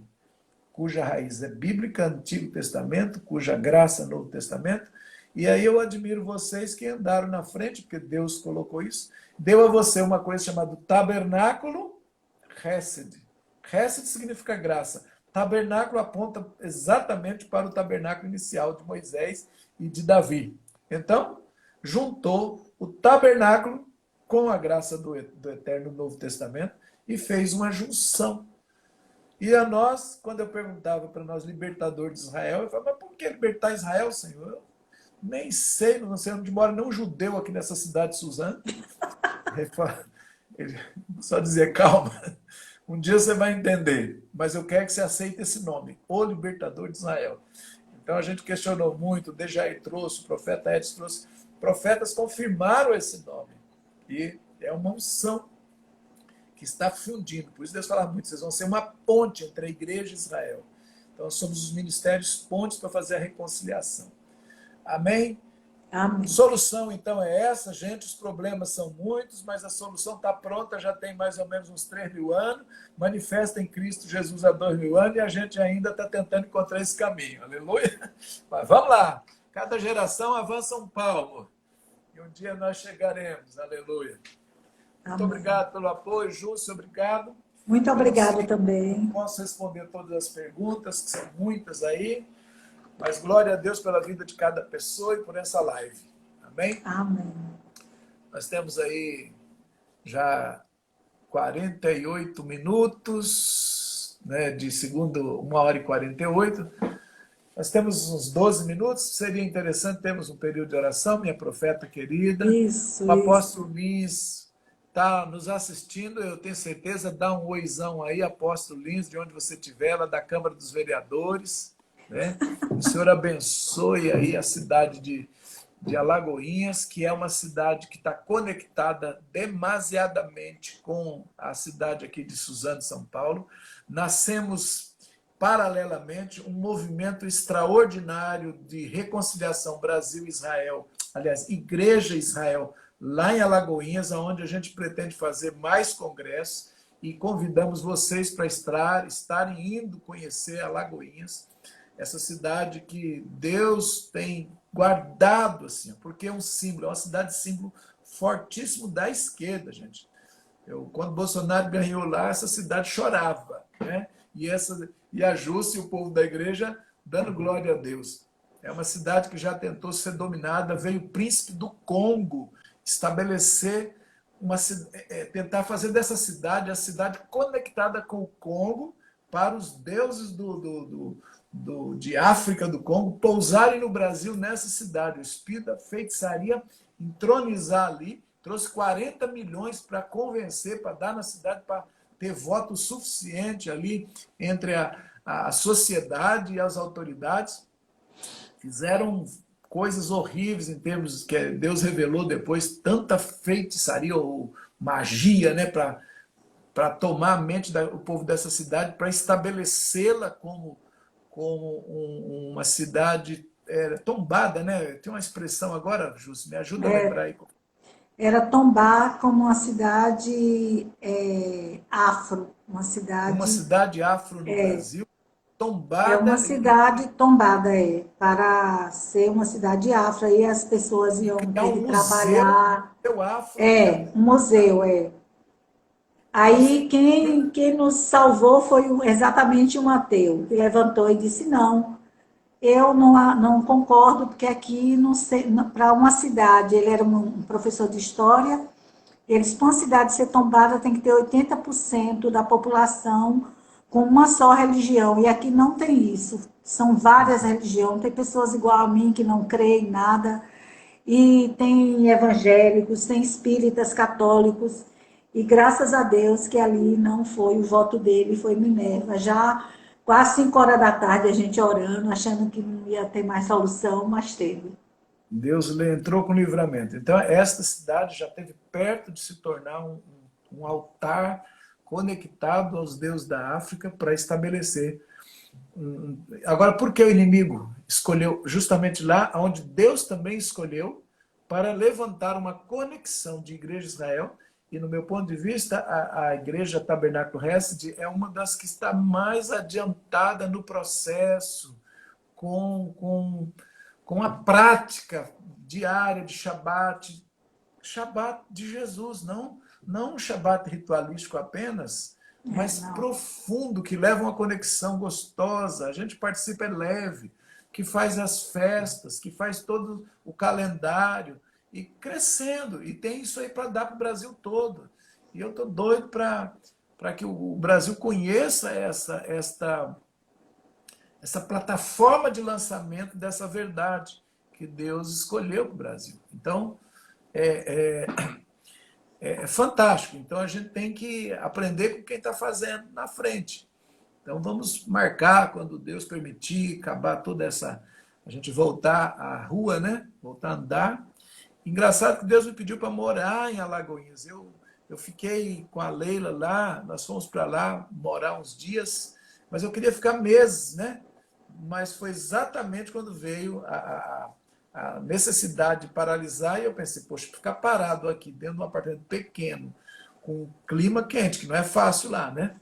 cuja raiz é bíblica, Antigo Testamento, cuja graça, Novo Testamento. E aí eu admiro vocês que andaram na frente, porque Deus colocou isso. Deu a você uma coisa chamada tabernáculo Hesed. Hesed significa graça. Tabernáculo aponta exatamente para o tabernáculo inicial de Moisés e de Davi. Então, juntou o tabernáculo com a graça do Eterno Novo Testamento e fez uma junção. E a nós, quando eu perguntava para nós, libertador de Israel, eu falava, mas por que libertar Israel, Senhor? Eu nem sei, não sei onde mora nenhum judeu aqui nessa cidade de Suzano. Ele só dizia, calma, um dia você vai entender, mas eu quero que você aceite esse nome, o libertador de Israel. Então a gente questionou muito, Dejair trouxe, o profeta Edson trouxe, profetas confirmaram esse nome. E é uma unção que está fundindo. Por isso Deus fala muito, vocês vão ser uma ponte entre a igreja e Israel. Então nós somos os ministérios pontes para fazer a reconciliação. Amém? Amém. Solução, então, é essa, gente. Os problemas são muitos, mas a solução está pronta, já tem mais ou menos uns 3.000 anos. Manifesta em Cristo Jesus há 2.000 anos e a gente ainda está tentando encontrar esse caminho. Aleluia! Mas vamos lá. Cada geração avança um palmo. E um dia nós chegaremos. Aleluia. Muito obrigado pelo apoio, Júcio. Obrigado. Muito obrigada também. Não posso responder todas as perguntas, que são muitas aí. Mas glória a Deus pela vida de cada pessoa e por essa live. Amém? Amém. Nós temos aí já 48 minutos, né, de segundo, 1h48. Nós temos uns 12 minutos. Seria interessante termos um período de oração, minha profeta querida. Isso, o apóstolo Lins está nos assistindo, eu tenho certeza. Dá um oizão aí, apóstolo Lins, de onde você estiver, lá da Câmara dos Vereadores. Né? O Senhor abençoe aí a cidade de Alagoinhas, que é uma cidade que está conectada demasiadamente com a cidade aqui de Suzano, São Paulo. Nascemos paralelamente um movimento extraordinário de reconciliação Brasil-Israel, aliás, Igreja-Israel, lá em Alagoinhas, onde a gente pretende fazer mais congressos e convidamos vocês para estarem indo conhecer Alagoinhas, essa cidade que Deus tem guardado, assim, porque é um símbolo, é uma cidade símbolo fortíssimo da esquerda, gente. Quando Bolsonaro ganhou lá, essa cidade chorava, né? E a Júcia e o povo da igreja dando glória a Deus. É uma cidade que já tentou ser dominada, veio o príncipe do Congo estabelecer tentar fazer dessa cidade a cidade conectada com o Congo para os deuses de África, do Congo, pousarem no Brasil nessa cidade. O espírito da feitiçaria entronizar ali, trouxe 40 milhões para convencer, para dar na cidade, para ter voto suficiente ali entre a sociedade e as autoridades. Fizeram coisas horríveis em termos que Deus revelou depois, tanta feitiçaria ou magia, né, para tomar a mente do povo dessa cidade, para estabelecê-la como uma cidade tombada, né? Tem uma expressão agora, Júcio, me ajuda a lembrar aí. Era tombar como uma cidade afro, uma Uma cidade, cidade afro no Brasil, é uma tombada cidade tombada, para ser uma cidade afro, aí as pessoas e iam criar ter que um trabalhar, museu afro, né? um museu, Isso Aí quem nos salvou foi exatamente o Mateu, que levantou e disse, não, eu não concordo, porque aqui, para uma cidade, ele era um professor de história, eles, para uma cidade ser tombada, tem que ter 80% da população com uma só religião, e aqui não tem isso. São várias religiões, tem pessoas igual a mim que não creem em nada, e tem evangélicos, tem espíritas católicos, e graças a Deus que ali não foi o voto dele, foi Minerva. Já quase 5 horas da tarde a gente orando, achando que não ia ter mais solução, mas teve. Deus entrou com livramento. Então, esta cidade já esteve perto de se tornar um altar conectado aos deuses da África para estabelecer. Agora, por que o inimigo escolheu justamente lá, onde Deus também escolheu, para levantar uma conexão de Igreja de Israel? E, no meu ponto de vista, a Igreja Tabernáculo Hesed é uma das que está mais adiantada no processo, com a prática diária de Shabat, Shabat de Jesus, não um Shabat ritualístico apenas, mas profundo, que leva uma conexão gostosa. A gente participa, é leve, que faz as festas, que faz todo o calendário, e crescendo. E tem isso aí para dar para o Brasil todo. E eu estou doido para que o Brasil conheça essa plataforma de lançamento dessa verdade que Deus escolheu para o Brasil. Então, é fantástico. Então, a gente tem que aprender com quem está fazendo na frente. Então, vamos marcar, quando Deus permitir, acabar toda essa... A gente voltar à rua, né? Voltar a andar. Engraçado que Deus me pediu para morar em Alagoinhas. Eu fiquei com a Leila lá, nós fomos para lá morar uns dias, mas eu queria ficar meses, né? Mas foi exatamente quando veio a necessidade de paralisar, e eu pensei, poxa, ficar parado aqui dentro de um apartamento pequeno, com clima quente, que não é fácil lá, né?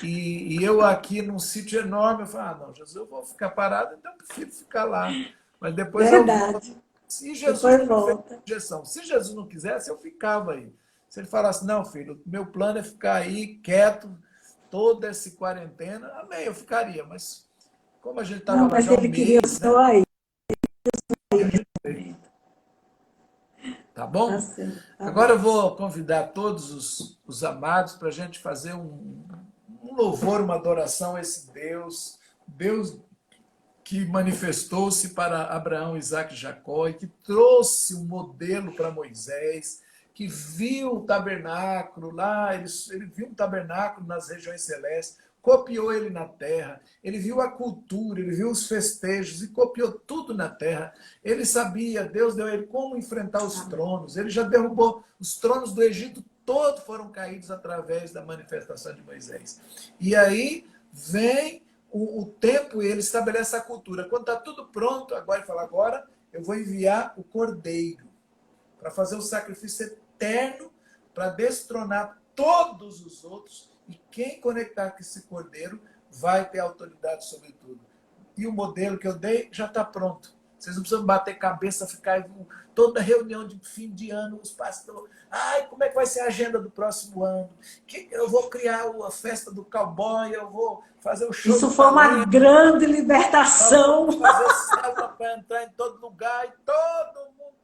E eu aqui num sítio enorme, eu falei, não, Jesus, eu vou ficar parado, então eu prefiro ficar lá. Mas depois eu vi, Verdade. se Jesus Depois não me fez volta. objeção, se Jesus não quisesse, eu ficava aí. Se ele falasse, não, filho, meu plano é ficar aí quieto, toda essa quarentena, amém, eu ficaria, mas como a gente estava Não, lá mas já há um ele queria o mês, senhor né? aí. Tá Tá bom? certo, tá Agora bom. eu vou convidar todos os amados para a gente fazer um louvor, uma adoração a esse Deus que manifestou-se para Abraão, Isaac e Jacó, e que trouxe um modelo para Moisés, que viu o tabernáculo lá, ele viu um tabernáculo nas regiões celestes, copiou ele na terra, ele viu a cultura, ele viu os festejos e copiou tudo na terra. Ele sabia, Deus deu a ele como enfrentar os tronos, ele já derrubou os tronos do Egito, todos foram caídos através da manifestação de Moisés. E aí vem o tempo, e ele estabelece a cultura. Quando está tudo pronto, agora ele fala, agora eu vou enviar o cordeiro para fazer o sacrifício eterno, para destronar todos os outros, e quem conectar com esse cordeiro vai ter autoridade sobre tudo. E o modelo que eu dei já está pronto. Vocês não precisam bater cabeça, ficar em toda reunião de fim de ano, os pastores. Ai, como é que vai ser a agenda do próximo ano? Eu vou criar a festa do cowboy, eu vou fazer o show Isso do foi uma talento, grande nós libertação. vamos fazer célula para entrar em todo lugar, e todo mundo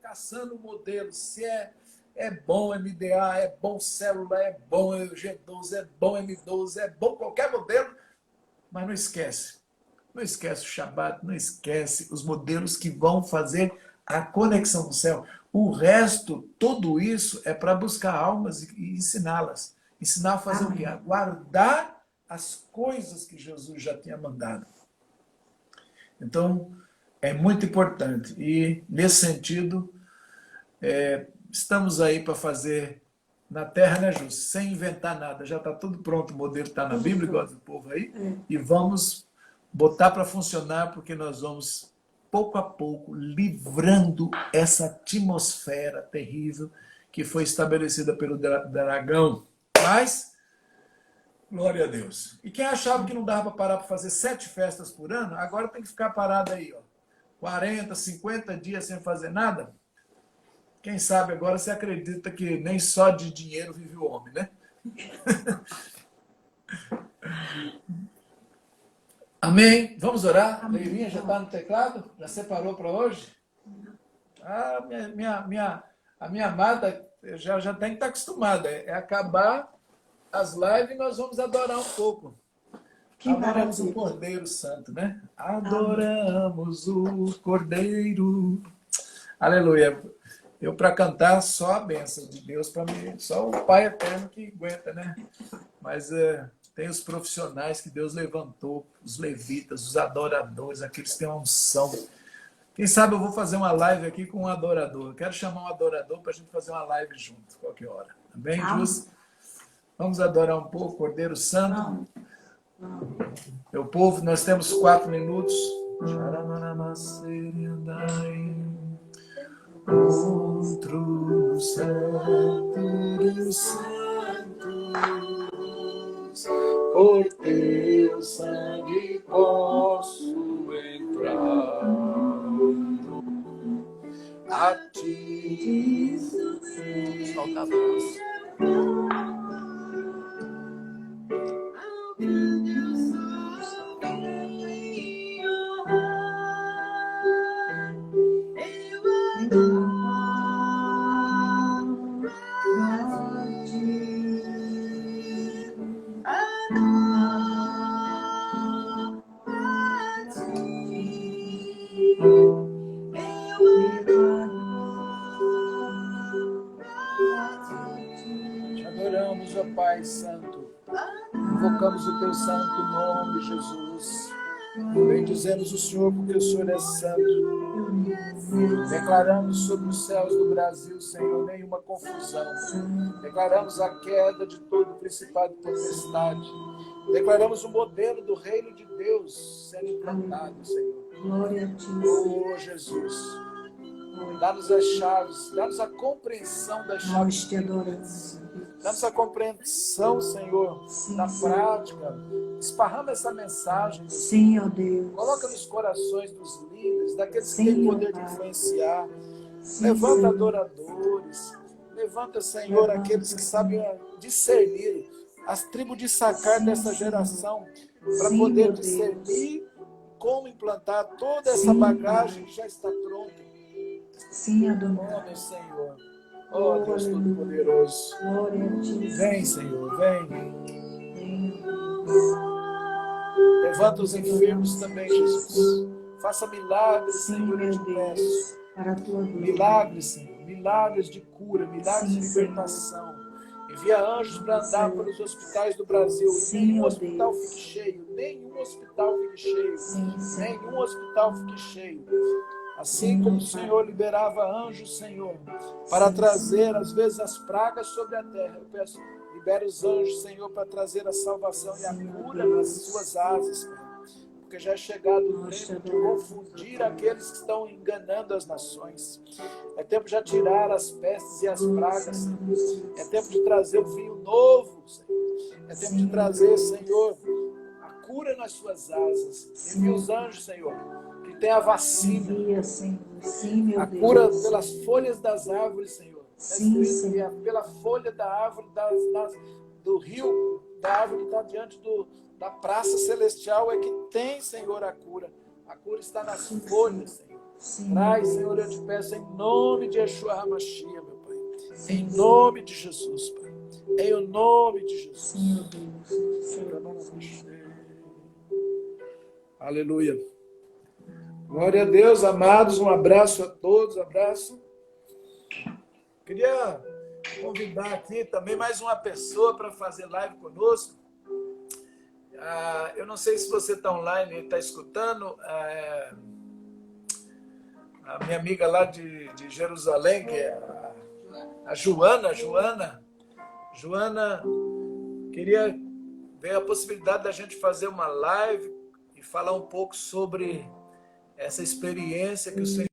caçando modelo. Se é bom MDA, é bom célula, é bom G12, é bom M12, é bom qualquer modelo, mas não esquece. Não esquece o Shabat, não esquece os modelos que vão fazer a conexão com o céu. O resto, tudo isso é para buscar almas e ensiná-las. Ensinar a fazer o quê? A guardar as coisas que Jesus já tinha mandado. Então, É muito importante. E, nesse sentido, estamos aí para fazer na terra, né, Ju? Sem inventar nada. Já está tudo pronto, o modelo está na Bíblia, igual do povo aí. E vamos botar para funcionar, porque nós vamos, pouco a pouco, livrando essa atmosfera terrível que foi estabelecida pelo dragão. Mas, glória a Deus. E quem achava que não dava para parar para fazer 7 festas por ano, agora tem que ficar parado aí, ó. 40, 50 dias sem fazer nada. Quem sabe agora você acredita que nem só de dinheiro vive o homem, né? Amém? Vamos orar? Amém. Leivinha já está no teclado? Já separou para hoje? Ah, a minha amada já tem que estar acostumada. É acabar as lives e nós vamos adorar um pouco. Que Adoramos maravilha. o Cordeiro Santo, né? Adoramos o Cordeiro. Aleluia. Eu, para cantar, só a bênção de Deus para mim. Só o Pai Eterno que aguenta, né? Mas tem os profissionais que Deus levantou, os levitas, os adoradores, aqueles que têm uma unção. Quem sabe eu vou fazer uma live aqui com um adorador. Eu quero chamar um adorador para a gente fazer uma live junto, qualquer hora. Amém, Jus? Vamos adorar um pouco, Cordeiro Santo. Meu povo, nós temos 4 minutos. Outro santo, santos, por teu sangue posso entrar. A ti, solta a voz. Te adoramos, ó Pai Santo. Invocamos o teu santo nome, Jesus. Bendizemos o Senhor porque o Senhor é santo. Declaramos sobre os céus do Brasil, Senhor, nenhuma confusão. Declaramos a queda de todo principado e potestade. Declaramos o modelo do reino de Deus sendo implantado, Senhor. Glória a ti. Oh, Jesus. Dá-nos as chaves, dá-nos a compreensão das chaves. Nós te adoramos. Dá-nos a compreensão, Senhor, da prática. Esparrama essa mensagem. Sim, ó Deus. Coloca nos corações dos líderes, daqueles Sim, que têm poder de Pai. influenciar. Sim, Levanta Senhor. adoradores. Levanta, Senhor, aqueles que sabem discernir as tribos de Sacar dessa geração, para Sim, poder meu Deus. discernir como implantar toda essa Sim, bagagem Pai. que já está pronta. Sim, Oh, Adonai. meu Senhor. Oh, Deus Todo-Poderoso. Glória a ti. Vem, Senhor, vem. Vem, ó Deus. Levanta os enfermos também, Jesus. Faça milagres, Sim, Senhor, eu meu te Deus. peço. Para a tua glória. Milagres, Senhor. Milagres de cura, milagres Sim, de libertação. Envia anjos para andar Senhor. pelos hospitais do Brasil. Sim, Nenhum ó hospital Deus. fique cheio. Nenhum hospital fique cheio. Sim, Senhor. Nenhum hospital fique cheio. Assim Sim, como o Pai. Senhor liberava anjos, Senhor, para Sim, trazer, às vezes, as pragas sobre a terra. Eu peço, libera os anjos, Senhor, para trazer a salvação e a Sim, cura Deus. nas suas asas, Pai. Porque já é chegado o Nós te tempo de adoramos. confundir aqueles que estão enganando as nações. É tempo de já tirar as pestes e as pragas, Senhor. É tempo de trazer o vinho novo, Senhor. É tempo de Sim, trazer, Senhor, a cura nas suas asas. Envia os anjos, Senhor, que tem a vacina, Envia, Senhor. Sim, meu a Deus. cura pelas folhas das árvores, Senhor. Sim, Está escrito que Senhor. é pela folha da árvore, do rio, da árvore que está diante da praça celestial, é que tem, Senhor, a cura. A cura está nas Sim, folhas, Senhor. Sim, Traz, meu Senhor, eu Deus. te peço, em nome de Yeshua HaMashiach, meu Pai. Sim, Em nome de Jesus, Pai. Em o nome de Jesus. Sim, meu Deus. Sim. Aleluia. Glória a Deus, amados. Um abraço a todos. Abraço. Queria convidar aqui também mais uma pessoa para fazer live conosco. Eu não sei se você está online e está escutando. a minha amiga lá de Jerusalém, que é a Joana. Joana, queria ver a possibilidade da gente fazer uma live e falar um pouco sobre essa experiência que o Senhor